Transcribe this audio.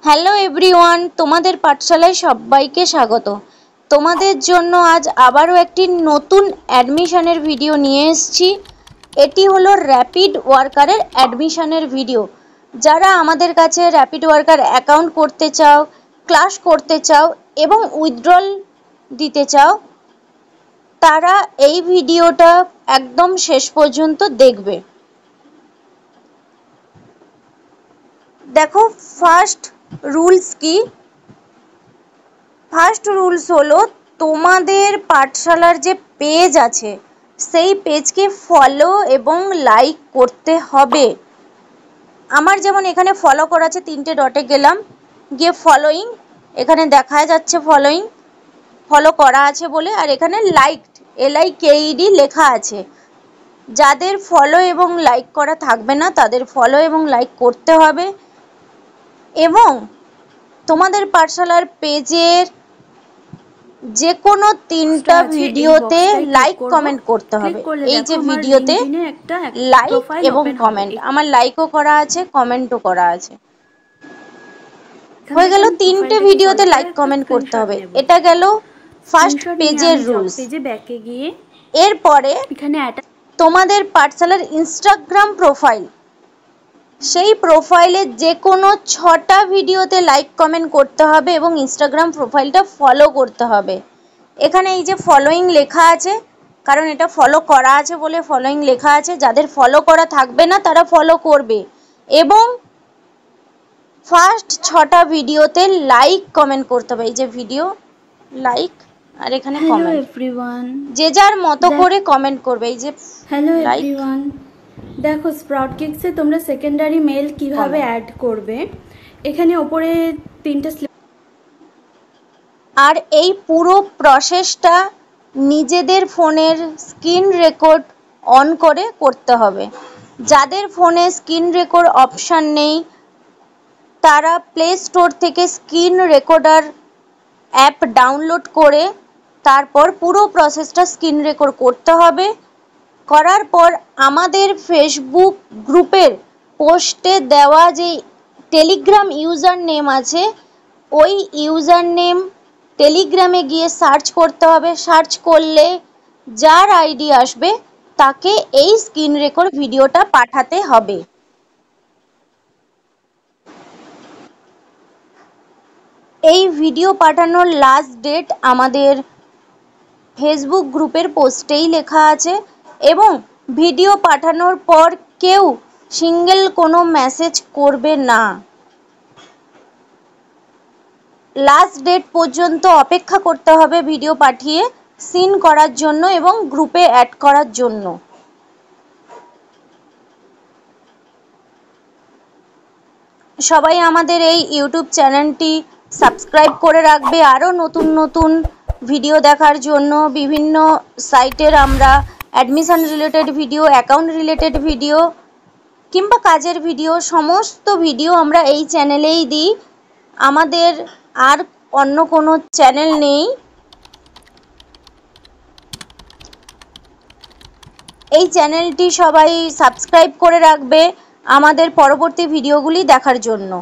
Hello everyone, তোমাদের পাঠশালায় সবাইকে স্বাগত। তোমাদের জন্য আজ আবারও একটি নতুন অ্যাডমিশনের ভিডিও নিয়ে এসেছি। এটি হলো র্যাপিড ওয়ার্কারের অ্যাডমিশনের ভিডিও। যারা আমাদের কাছে র্যাপিড ওয়ার্কার অ্যাকাউন্ট করতে চাও, ক্লাস করতে চাও এবং উইথড্রল দিতে চাও, তারা এই ভিডিওটা একদম শেষ পর্যন্ত দেখবে। দেখো, ফার্স্ট রুলস কি? ফার্স্ট রুলস হলো তোমাদের পাঠশালার যে পেজ আছে সেই পেজকে ফলো এবং লাইক করতে হবে। আমার যেমন এখানে ফলো করা আছে, 3টে ডটে গেলাম, গিয়ে ফলোইং, এখানে দেখা যাচ্ছে ফলোইং, ফলো করা আছে বলে, আর এখানে লাইকড LIKED লেখা আছে। যাদের ফলো এবং লাইক করা থাকবে না তাদের ফলো এবং লাইক করতে হবে। এবং তোমাদের পাঠশালার পেজের যে কোনো 3টা ভিডিওতে লাইক কমেন্ট করতে হবে। এই যে ভিডিওতে লাইক এবং কমেন্ট, আমার লাইকও করা আছে, কমেন্টও করা আছে। হয়ে গেল 3টে ভিডিওতে লাইক কমেন্ট করতে হবে। এটা গেল ফার্স্ট পেজের রুলস। এরপরে তোমাদের পাঠশালার ইনস্টাগ্রাম প্রোফাইল, সেই প্রোফাইলে যে কোনো 6টা ভিডিওতে লাইক কমেন্ট করতে হবে এবং ইনস্টাগ্রাম প্রোফাইলটা ফলো করতে হবে। এখানে এই যে ফলোইং লেখা আছে, কারণ এটা ফলো করা আছে বলে ফলোইং লেখা আছে। যাদের ফলো করা থাকবে না তারা ফলো করবে। এবং ফার্স্ট 6টা ভিডিওতে লাইক কমেন্ট করতে হবে। এই যে ভিডিও লাইক, আর এখানে কমেন্ট, যে যার মতো করে কমেন্ট করবে। এই যে হ্যালো এভরিওয়ান, দেখো স্প্রাউট কিডসে তোমরা সেকেন্ডারি মেল কিভাবে অ্যাড করবে। এখানে ওপরে 3টে আর এই পুরো প্রসেসটা নিজেদের ফোনের স্ক্রিন রেকর্ড অন করে করতে হবে। যাদের ফোনে স্ক্রিন রেকর্ড অপশান নেই তারা প্লে স্টোর থেকে স্ক্রিন রেকর্ডার অ্যাপ ডাউনলোড করে তারপর পুরো প্রসেসটা স্ক্রিন রেকর্ড করতে হবে। করার পর আমাদের ফেসবুক গ্রুপের পোস্টে দেওয়া যে টেলিগ্রাম ইউজার নেম আছে, ওই ইউজার নেম টেলিগ্রামে গিয়ে সার্চ করতে হবে। সার্চ করলে যার আইডি আসবে তাকে এই স্ক্রিন রেকর্ড ভিডিওটা পাঠাতে হবে। এই ভিডিও পাঠানোর লাস্ট ডেট আমাদের ফেসবুক গ্রুপের পোস্টেই লেখা আছে। এবং ভিডিও পাঠানোর পর কেউ সিঙ্গেল কোনো মেসেজ করবে না। লাস্ট ডেট পর্যন্ত অপেক্ষা করতে হবে ভিডিও পাঠিয়ে সিন করার জন্য এবং গ্রুপে অ্যাড করার জন্য। সবাই আমাদের এই ইউটিউব চ্যানেলটি সাবস্ক্রাইব করে রাখবে আরও নতুন নতুন ভিডিও দেখার জন্য। বিভিন্ন সাইটের আমরা admission related video, account related video কিংবা কাজের ভিডিও, সমস্ত ভিডিও আমরা এই চ্যানেলেই দিই। আমাদের আর অন্য কোনো চ্যানেল নেই। এই চ্যানেলটি সবাই সাবস্ক্রাইব করে রাখবে আমাদের পরবর্তী ভিডিওগুলি দেখার জন্য।